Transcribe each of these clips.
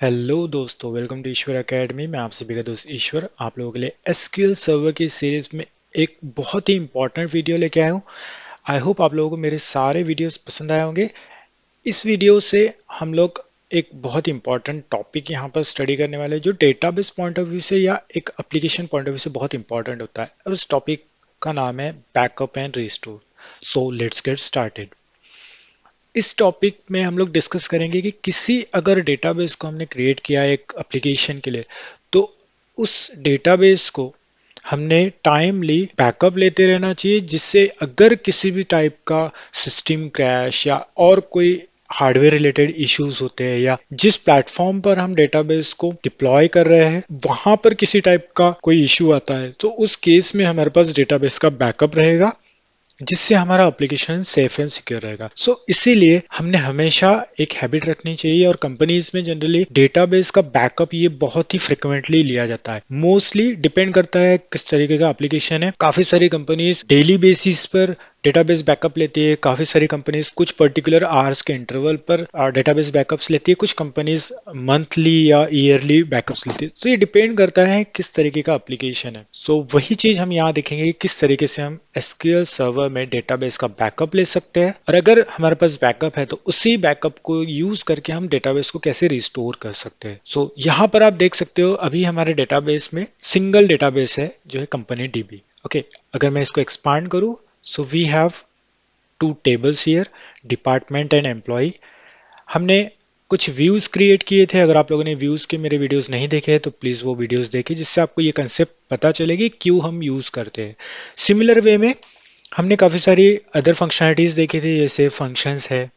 Hello दोस्तों, welcome to Ishwar academy. मैं आप सभी का दोस्त ईश्वर आप लोगों के लिए एसक्यूएल सर्वर की सीरीज में एक बहुत ही इंपॉर्टेंट वीडियो लेके आया हूँ। आई होप आप लोगों को मेरे सारे वीडियोस पसंद आए होंगे। इस वीडियो से हम लोग एक बहुत इंपॉर्टेंट टॉपिक यहाँ पर स्टडी करने वाले हैं जो डेटाबेस पॉइंट ऑफ व्यू से या एक एप्लीकेशन पॉइंट ऑफ व्यू से बहुत इंपॉर्टेंट होता है, और उस टॉपिक का नाम है backup and restore. So let's get started. इस टॉपिक में हम लोग डिस्कस करेंगे कि किसी अगर डेटाबेस को हमने क्रिएट किया है एक एप्लीकेशन के लिए, तो उस डेटाबेस को हमने टाइमली बैकअप लेते रहना चाहिए, जिससे अगर किसी भी टाइप का सिस्टम क्रैश या और कोई हार्डवेयर रिलेटेड इश्यूज होते हैं या जिस प्लेटफॉर्म पर हम डेटाबेस को डिप्लॉय कर रहे हैं वहां पर किसी टाइप का कोई इश्यू आता है, तो उस केस में हमारे पास डेटाबेस का बैकअप रहेगा, जिससे हमारा एप्लीकेशन सेफ एंड सिक्योर रहेगा। इसीलिए हमने हमेशा एक हैबिट रखनी चाहिए, और कंपनीज में जनरली डेटाबेस का बैकअप ये बहुत ही फ्रिक्वेंटली लिया जाता है। मोस्टली डिपेंड करता है किस तरीके का एप्लीकेशन है। काफी सारी कंपनीज डेली बेसिस पर डेटाबेस बैकअप लेती है, काफी सारी कंपनीज कुछ पर्टिकुलर आवर्स के इंटरवल पर डेटाबेस बैकअप्स लेती है, कुछ कंपनीज मंथली या ईयरली बैकअप्स लेती है। तो ये डिपेंड करता है किस तरीके का एप्लीकेशन है। वही चीज हम यहाँ देखेंगे कि किस तरीके से हम एसक्यूएल सर्वर में डेटाबेस का बैकअप ले सकते हैं, और अगर हमारे पास बैकअप है तो उसी बैकअप को यूज करके हम डेटाबेस को कैसे रिस्टोर कर सकते हैं। यहाँ पर आप देख सकते हो अभी हमारे डेटाबेस में सिंगल डेटाबेस है जो है कंपनी डीबी। ओके, अगर मैं इसको एक्सपांड करूं, so we have two tables here, department and employ. हमने कुछ व्यूज क्रिएट किए थे। अगर आप लोगों ने व्यूज के मेरे वीडियोस नहीं देखे हैं तो प्लीज वो वीडियोस देखें, जिससे आपको ये कंसेप्ट पता चलेगी क्यों हम यूज करते हैं। सिमिलर वे में हमने काफी सारी अदर फंक्शनलिटीज देखी थी, जैसे फंक्शंस है,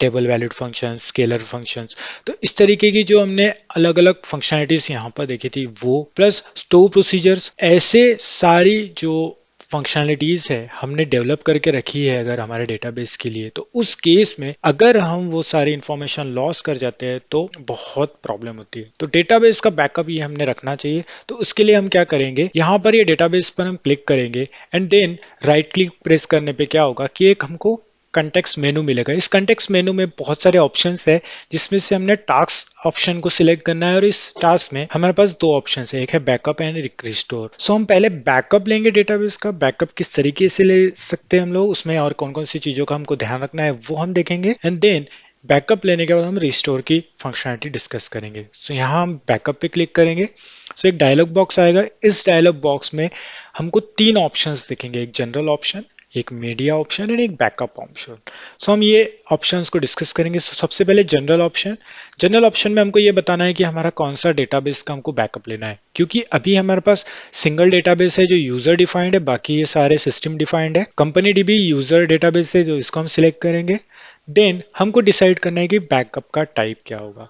table valued functions, scalar functions. तो इस तरीके की जो हमने अलग अलग फंक्शनलिटीज यहाँ पर देखी थी वो, प्लस स्टोर प्रोसीजर्स, ऐसे सारी जो फंक्शनलिटीज है हमने डेवलप करके रखी है अगर हमारे डेटाबेस के लिए। तो उस केस में अगर हम वो सारी इंफॉर्मेशन लॉस कर जाते हैं तो बहुत प्रॉब्लम होती है। तो डेटाबेस का बैकअप ये हमने रखना चाहिए। तो उसके लिए हम क्या करेंगे, यहाँ पर ये डेटाबेस पर हम क्लिक करेंगे and then right click press करने पे क्या होगा कि एक हमको कंटेक्स्ट मेनू मिलेगा। इस कंटेक्स्ट मेनू में बहुत सारे ऑप्शंस है, जिसमें से हमने टास्क ऑप्शन को सिलेक्ट करना है, और इस टास्क में हमारे पास दो ऑप्शंस है, एक है बैकअप एंड रिस्टोर। हम पहले बैकअप लेंगे डेटाबेस का। बैकअप किस तरीके से ले सकते हैं हम लोग, उसमें और कौन कौन सी चीजों का हमको ध्यान रखना है वो हम देखेंगे, एंड देन बैकअप लेने के बाद हम रिस्टोर की फंक्शनलिटी डिस्कस करेंगे। यहाँ हम बैकअप पे क्लिक करेंगे। एक डायलॉग बॉक्स आएगा। इस डायलॉग बॉक्स में हमको तीन ऑप्शंस दिखेंगे, एक जनरल ऑप्शन, एक मीडिया ऑप्शन एंड एक बैकअप ऑप्शन। हम ये ऑप्शंस को डिस्कस करेंगे। सबसे पहले जनरल ऑप्शन। जनरल ऑप्शन में हमको ये बताना है कि हमारा कौन सा डेटाबेस का हमको बैकअप लेना है, क्योंकि अभी हमारे पास सिंगल डेटाबेस है जो यूजर डिफाइंड है, बाकी ये सारे सिस्टम डिफाइंड है। कंपनी डीबी यूजर डेटाबेस है जो इसको हम सिलेक्ट करेंगे। देन हमको डिसाइड करना है कि बैकअप का टाइप क्या होगा।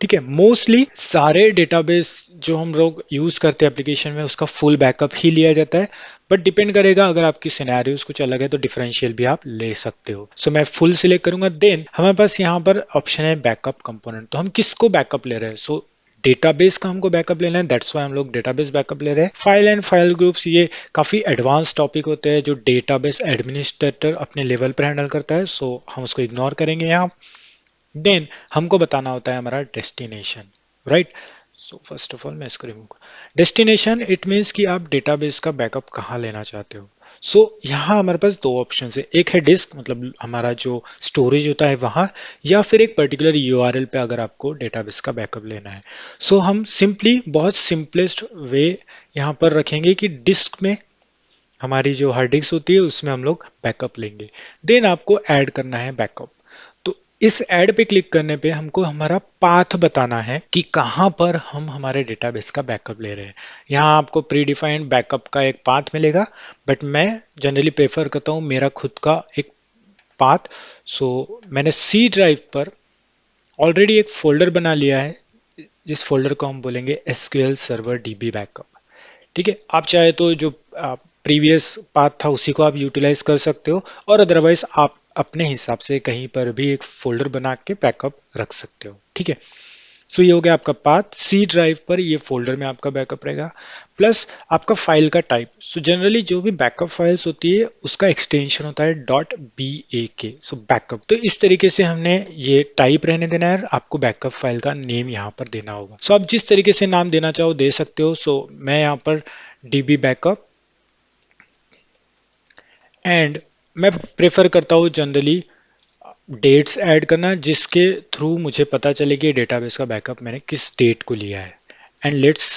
ठीक है, मोस्टली सारे डेटाबेस जो हम लोग यूज करते हैं एप्लीकेशन में उसका फुल बैकअप ही लिया जाता है, बट डिपेंड करेगा, अगर आपकी सिनेरियोस कुछ अलग है तो डिफरेंशियल भी आप ले सकते हो। मैं फुल सिलेक्ट करूंगा। देन हमारे पास यहाँ पर ऑप्शन है बैकअप कंपोनेंट। तो हम किसको बैकअप ले रहे हैं, डेटाबेस का हमको बैकअप लेना है, दैट्स वाई हम लोग डेटाबेस बैकअप ले रहे हैं। फाइल एंड फाइल ग्रुप्स ये काफी एडवांस टॉपिक होते हैं जो डेटाबेस एडमिनिस्ट्रेटर अपने लेवल पर हैंडल करता है, हम उसको इग्नोर करेंगे यहाँ। देन हमको बताना होता है हमारा destination, right. First of all मैं इसको रिमूव, डेस्टिनेशन इट मीन्स कि आप डेटाबेस का बैकअप कहाँ लेना चाहते हो। यहाँ हमारे पास दो ऑप्शन है, एक है डिस्क, मतलब हमारा जो स्टोरेज होता है वहां, या फिर एक पर्टिकुलर यूआरएल पे अगर आपको डेटाबेस का बैकअप लेना है। हम सिंपली बहुत सिंपलेस्ट वे यहाँ पर रखेंगे कि डिस्क में हमारी जो हार्ड डिस्क होती है उसमें हम लोग बैकअप लेंगे। देन आपको ऐड करना है बैकअप। इस ऐड पे क्लिक करने पे हमको हमारा पाथ बताना है कि कहां पर हम हमारे डेटाबेस का बैकअप ले रहे हैं। यहाँ आपको प्री डिफाइंड बैकअप का एक पाथ मिलेगा, बट मैं जनरली प्रेफर करता हूँ मेरा खुद का एक पाथ। मैंने सी ड्राइव पर ऑलरेडी एक फोल्डर बना लिया है, जिस फोल्डर को हम बोलेंगे एसक्यूएल सर्वर डीबी बैकअप। ठीक है, आप चाहे तो जो प्रीवियस पाथ था उसी को आप यूटिलाइज कर सकते हो, और अदरवाइज आप अपने हिसाब से कहीं पर भी एक फोल्डर बना के बैकअप रख सकते हो। ठीक है, सो ये हो गया आपका पाथ। सी ड्राइव पर ये फोल्डर में आपका बैकअप रहेगा, प्लस आपका फाइल का टाइप। सो जनरली जो भी बैकअप फाइल्स होती है उसका एक्सटेंशन होता है .bak, सो बैकअप। तो इस तरीके से हमने ये टाइप रहने देना है, आपको बैकअप फाइल का नेम यहाँ पर देना होगा। सो आप जिस तरीके से नाम देना चाहो दे सकते हो। सो मैं यहाँ पर db बैकअप, एंड मैं प्रेफर करता हूँ जनरली डेट्स ऐड करना, जिसके थ्रू मुझे पता चले कि डेटाबेस का बैकअप मैंने किस डेट को लिया है। And let's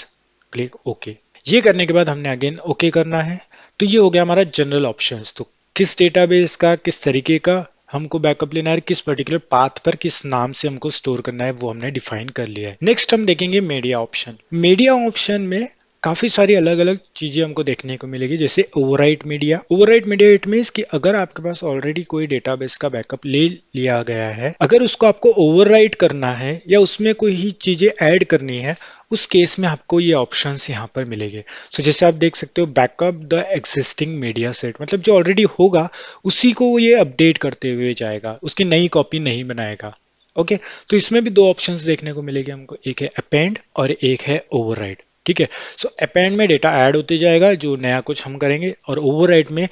click okay. ये करने के बाद हमने अगेन ओके करना है। तो ये हो गया हमारा जनरल ऑप्शंस। तो किस डेटाबेस का, किस तरीके का हमको बैकअप लेना है, किस पर्टिकुलर पाथ पर किस नाम से हमको स्टोर करना है, वो हमने डिफाइन कर लिया है। नेक्स्ट हम देखेंगे मीडिया ऑप्शन। मीडिया ऑप्शन में काफी सारी अलग अलग चीजें हमको देखने को मिलेगी, जैसे overwrite media. Overwrite media it means कि अगर आपके पास ऑलरेडी कोई डेटाबेस का बैकअप ले लिया गया है, अगर उसको आपको ओवरराइट करना है या उसमें कोई ही चीजें ऐड करनी है, उस केस में आपको ये ऑप्शंस यहाँ पर मिलेंगे। सो जैसे आप देख सकते हो backup the existing media set, मतलब जो ऑलरेडी होगा उसी को ये अपडेट करते हुए जाएगा, उसकी नई कॉपी नहीं बनाएगा। ओके तो इसमें भी दो ऑप्शंस देखने को मिलेंगे हमको, एक है अपेंड और एक है ओवरराइड। ठीक है, सो अपेंड में डेटा ऐड होते जाएगा जो नया कुछ हम करेंगे, और ओवरराइड में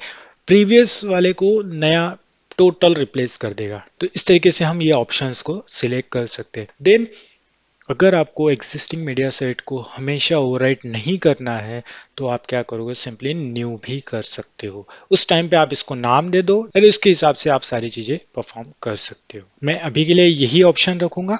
प्रीवियस वाले को नया टोटल रिप्लेस कर देगा। तो इस तरीके से हम ये ऑप्शंस को सिलेक्ट कर सकते हैं। देन अगर आपको एग्जिस्टिंग मीडिया सेट को हमेशा ओवरराइट नहीं करना है तो आप क्या करोगे, सिंपली न्यू भी कर सकते हो। उस टाइम पे आप इसको नाम दे दो और इसके हिसाब से आप सारी चीजें परफॉर्म कर सकते हो। मैं अभी के लिए यही ऑप्शन रखूंगा।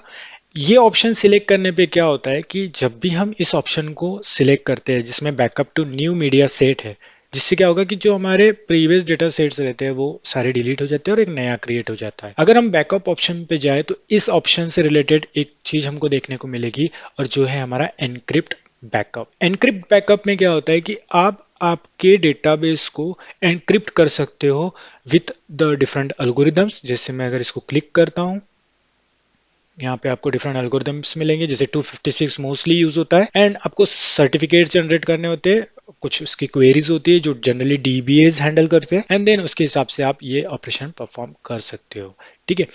ये ऑप्शन सिलेक्ट करने पे क्या होता है कि जब भी हम इस ऑप्शन को सिलेक्ट करते हैं जिसमें backup to new media set है, जिससे क्या होगा कि जो हमारे प्रीवियस डेटा सेट्स रहते हैं वो सारे डिलीट हो जाते हैं और एक नया क्रिएट हो जाता है। अगर हम बैकअप ऑप्शन पे जाए तो इस ऑप्शन से रिलेटेड एक चीज हमको देखने को मिलेगी, और जो है हमारा एनक्रिप्ट बैकअप। एनक्रिप्ट बैकअप में क्या होता है कि आप आपके डेटाबेस को एनक्रिप्ट कर सकते हो विथ द डिफरेंट एल्गोरिदम्स। जैसे मैं अगर इसको क्लिक करता हूँ, यहाँ पे आपको डिफरेंट एल्गोरिदम्स मिलेंगे, जैसे 256 मोस्टली यूज होता है, एंड आपको सर्टिफिकेट जनरेट करने होते हैं, कुछ उसकी क्वेरीज होती है जो जनरली डीबीएज हैंडल करते हैं, एंड देन उसके हिसाब से आप ये ऑपरेशन परफॉर्म कर सकते हो। ठीक है,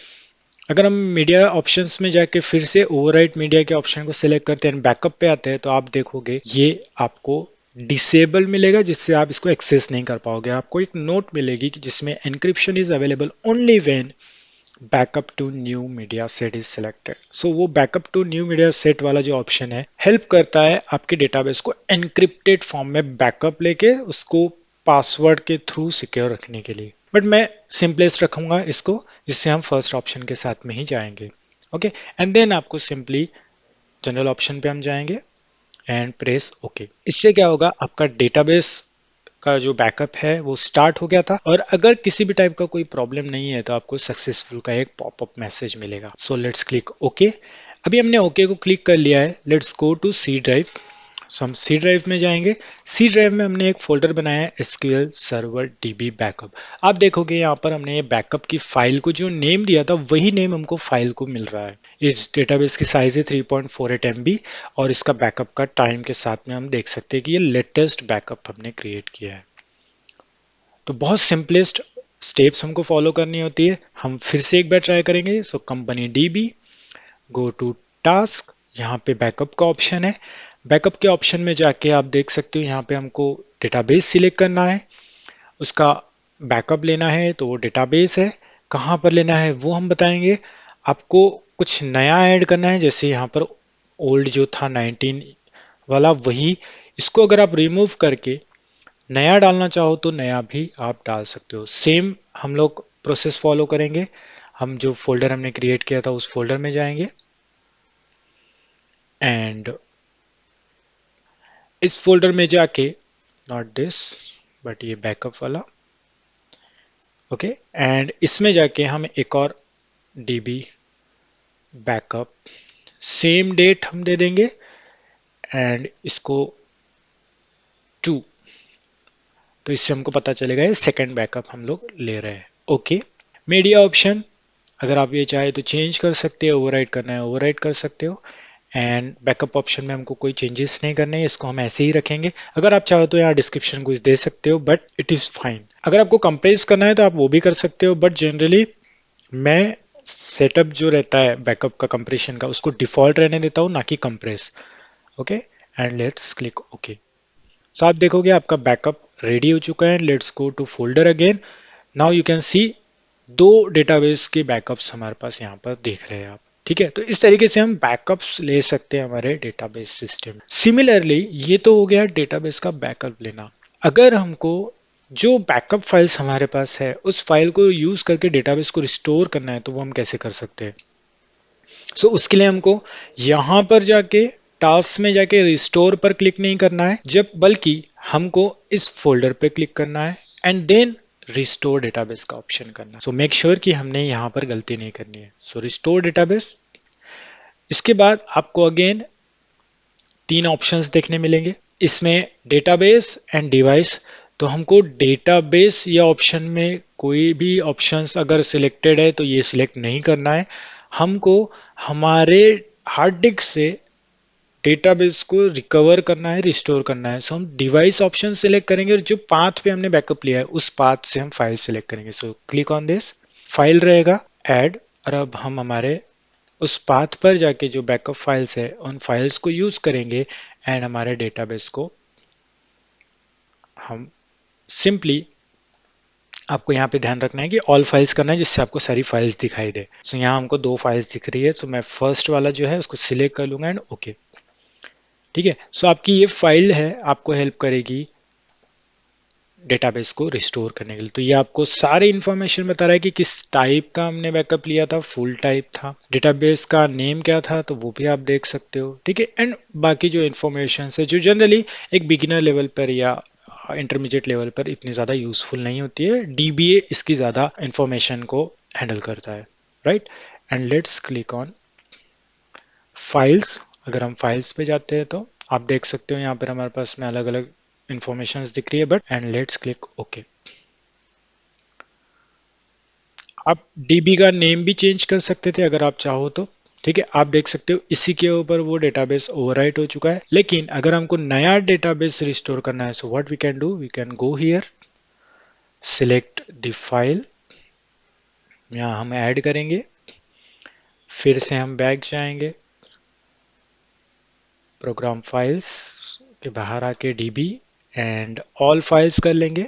अगर हम मीडिया ऑप्शंस में जाके फिर से ओवरराइट मीडिया के ऑप्शन को सिलेक्ट करते हैं, बैकअप पे आते हैं, तो आप देखोगे ये आपको डिसेबल मिलेगा, जिससे आप इसको एक्सेस नहीं कर पाओगे। आपको एक नोट मिलेगी कि जिसमें encryption is available only when backup to new media set is selected. So वो backup to new media set वाला जो ऑप्शन है हेल्प करता है आपके डेटाबेस को एनक्रिप्टेड फॉर्म में बैकअप लेके उसको पासवर्ड के थ्रू सिक्योर रखने के लिए। बट मैं सिंपलेस्ट रखूंगा इसको, जिससे हम फर्स्ट ऑप्शन के साथ में ही जाएंगे। ओके एंड देन आपको सिंपली जनरल ऑप्शन पे हम जाएंगे एंड प्रेस ओके। इससे क्या होगा, आपका डेटाबेस का जो बैकअप है वो स्टार्ट हो गया था, और अगर किसी भी टाइप का कोई प्रॉब्लम नहीं है तो आपको सक्सेसफुल का एक पॉपअप मैसेज मिलेगा। So let's click okay. अभी हमने ओके को क्लिक कर लिया है, let's go to C drive. So हम सी ड्राइव में जाएंगे। सी ड्राइव में हमने एक फोल्डर बनाया है एसक्यूएल सर्वर डीबी बैकअप। आप देखोगे यहाँ पर हमने ये बैकअप की फाइल को जो नेम दिया था वही नेम हमको फाइल को मिल रहा है। इस डेटाबेस की साइज है 3.48 MB, और इसका बैकअप का टाइम के साथ में हम देख सकते हैं कि ये लेटेस्ट बैकअप हमने क्रिएट किया है। तो बहुत सिंपलेस्ट स्टेप्स हमको फॉलो करनी होती है। हम फिर से एक बार ट्राई करेंगे। So company DB, go to task, यहाँ पे बैकअप का ऑप्शन है। बैकअप के ऑप्शन में जाके आप देख सकते हो यहाँ पे हमको डेटाबेस सिलेक्ट करना है, उसका बैकअप लेना है तो वो डेटाबेस है। कहाँ पर लेना है वो हम बताएंगे। आपको कुछ नया ऐड करना है, जैसे यहाँ पर ओल्ड जो था 19 वाला वही, इसको अगर आप रिमूव करके नया डालना चाहो तो नया भी आप डाल सकते हो। सेम हम लोग प्रोसेस फॉलो करेंगे। हम जो फोल्डर हमने क्रिएट किया था उस फोल्डर में जाएंगे, एंड इस फोल्डर में जाके, नॉट दिस बट ये बैकअप वाला, ओके एंड इसमें जाके हम एक और डीबी बैकअप, सेम डेट हम दे देंगे एंड इसको 2, तो इससे हमको पता चलेगा ये सेकंड बैकअप हम लोग ले रहे हैं। ओके मीडिया ऑप्शन अगर आप ये चाहे तो चेंज कर सकते हो, ओवरराइट करना है ओवरराइट कर सकते हो, एंड बैकअप ऑप्शन में हमको कोई चेंजेस नहीं करने हैं, इसको हम ऐसे ही रखेंगे। अगर आप चाहो तो यहाँ डिस्क्रिप्शन कुछ दे सकते हो, बट इट इज़ फाइन। अगर आपको कंप्रेस करना है तो आप वो भी कर सकते हो, बट जनरली मैं सेटअप जो रहता है बैकअप का कंप्रेशन का उसको डिफॉल्ट रहने देता हूँ, ना कि compress. Okay, and let's click okay. So आप देखोगे आपका बैकअप रेडी हो चुका है। Let's go to folder again. Now you can see दो डेटाबेस के बैकअप्स हमारे पास यहाँ पर देख रहे हैं आप। ठीक है, तो इस तरीके से हम बैकअप्स ले सकते हैं हमारे डेटाबेस सिस्टम। सिमिलरली ये तो हो गया डेटाबेस का बैकअप लेना। अगर हमको जो बैकअप फाइल्स हमारे पास है उस फाइल को यूज करके डेटाबेस को रिस्टोर करना है, तो वो हम कैसे कर सकते हैं? उसके लिए हमको यहां पर जाके टास्क में जाके रिस्टोर पर क्लिक नहीं करना है, जब बल्कि हमको इस फोल्डर पे क्लिक करना है एंड देन रिस्टोर डेटाबेस का ऑप्शन करना है। मेक श्योर कि हमने यहां पर गलती नहीं करनी है। Restore database. इसके बाद आपको अगेन तीन ऑप्शंस देखने मिलेंगे इसमें, डेटाबेस एंड डिवाइस। तो हमको डेटाबेस या ऑप्शन में कोई भी ऑप्शंस अगर सिलेक्टेड है तो ये सिलेक्ट नहीं करना है। हमको हमारे हार्ड डिस्क से डेटाबेस को रिकवर करना है, रिस्टोर करना है। हम डिवाइस ऑप्शन सिलेक्ट करेंगे और जो पाथ पे हमने बैकअप लिया है उस पाथ से हम फाइल सिलेक्ट करेंगे। क्लिक ऑन दिस, फाइल रहेगा ऐड, और अब हम हमारे उस पाथ पर जाके जो बैकअप फाइल्स है उन फाइल्स को यूज करेंगे एंड हमारे डेटाबेस को हम सिंपली, आपको यहाँ पे ध्यान रखना है कि ऑल फाइल्स करना है जिससे आपको सारी फाइल्स दिखाई दे। यहाँ हमको दो फाइल्स दिख रही है, मैं फर्स्ट वाला जो है उसको सिलेक्ट कर लूंगा एंड ओके। ठीक है, आपकी ये फाइल है, आपको हेल्प करेगी डेटाबेस को रिस्टोर करने के लिए। तो ये आपको सारे इन्फॉर्मेशन बता रहा है कि किस टाइप का हमने बैकअप लिया था, फुल टाइप था, डेटाबेस का नेम क्या था, तो वो भी आप देख सकते हो। ठीक है, एंड बाकी जो इन्फॉर्मेशन है जो जनरली एक बिगिनर लेवल पर या इंटरमीडिएट लेवल पर इतनी ज़्यादा यूजफुल नहीं होती है, डीबीए इसकी ज़्यादा इंफॉर्मेशन को हैंडल करता है, right. And let's click on files. अगर हम फाइल्स पे जाते हैं तो आप देख सकते हो यहाँ पर हमारे पास में अलग अलग इंफॉर्मेशन दिख रही है, but and let's click okay. आप डीबी का नेम भी चेंज कर सकते थे अगर आप चाहो तो। ठीक है, आप देख सकते हो इसी के ऊपर वो डेटाबेस ओवरराइट हो चुका है। लेकिन अगर हमको नया डेटाबेस रिस्टोर करना है, what we can do, we can go here, select the file, यहाँ हम ऐड करेंगे, फिर से हम बैक जाएंगे, प्रोग्राम फाइल्स के बाहर आके डीबी एंड ऑल फाइल्स कर लेंगे।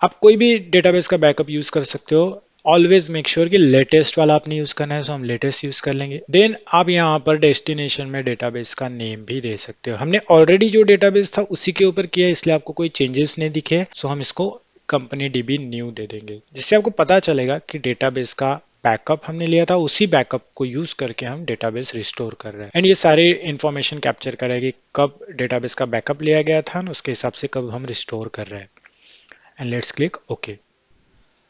आप कोई भी डेटाबेस का बैकअप यूज कर सकते हो, ऑलवेज मेक श्योर कि लेटेस्ट वाला आपने यूज करना है, हम लेटेस्ट यूज कर लेंगे। देन आप यहाँ पर डेस्टिनेशन में डेटाबेस का नेम भी दे सकते हो। हमने ऑलरेडी जो डेटाबेस था उसी के ऊपर किया, इसलिए आपको कोई चेंजेस नहीं दिखे, हम इसको कंपनी डीबी न्यू दे देंगे, जिससे आपको पता चलेगा कि डेटाबेस का बैकअप हमने लिया था, उसी बैकअप को यूज करके हम डेटाबेस रिस्टोर कर रहे हैं। एंड ये सारे इंफॉर्मेशन कैप्चर करेगी कब डेटाबेस का बैकअप लिया गया था, उसके हिसाब से कब हम रिस्टोर कर रहे हैं। And let's click okay.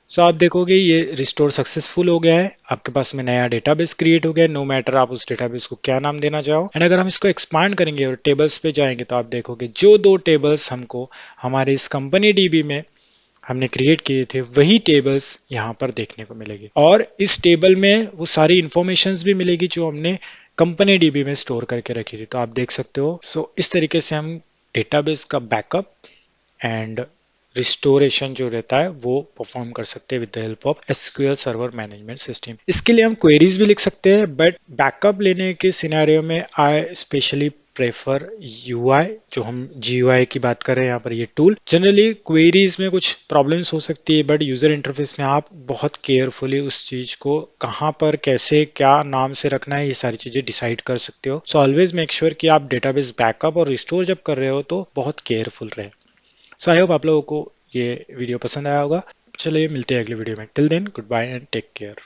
आप देखोगे ये रिस्टोर सक्सेसफुल हो गया है, आपके पास में नया डेटाबेस क्रिएट हो गया है, नो मैटर आप उस डेटाबेस को क्या नाम देना चाहो। एंड अगर हम इसको एक्सपांड करेंगे और टेबल्स पे जाएंगे तो आप देखोगे जो दो टेबल्स हमको हमारे इस कंपनी डीबी में हमने क्रिएट किए थे वही टेबल्स यहाँ पर देखने को मिलेगी, और इस टेबल में वो सारी इंफॉर्मेशंस भी मिलेगी जो हमने कंपनी डीबी में स्टोर करके रखी थी। तो आप देख सकते हो। इस तरीके से हम डेटाबेस का बैकअप एंड रिस्टोरेशन जो रहता है वो परफॉर्म कर सकते हैं with the help of SQL server management system. इसके लिए हम क्वेरीज भी लिख सकते हैं, बट बैकअप लेने के सिनेरियो में आई स्पेशली प्रेफर यूआई। जो हम जीयूआई की बात कर रहे हैं यहाँ पर, ये टूल जनरली क्वेरीज में कुछ प्रॉब्लम्स हो सकती है, बट यूजर इंटरफेस में आप बहुत केयरफुली उस चीज को कहाँ पर कैसे क्या नाम से रखना है ये सारी चीजें डिसाइड कर सकते हो। ऑलवेज मेक श्योर कि आप डेटाबेस बैकअप और रिस्टोर जब कर रहे हो तो बहुत केयरफुल रहे। आई होप आप लोगों को ये वीडियो पसंद आया होगा। चलिए मिलते हैं अगले वीडियो में। Till then goodbye and take care.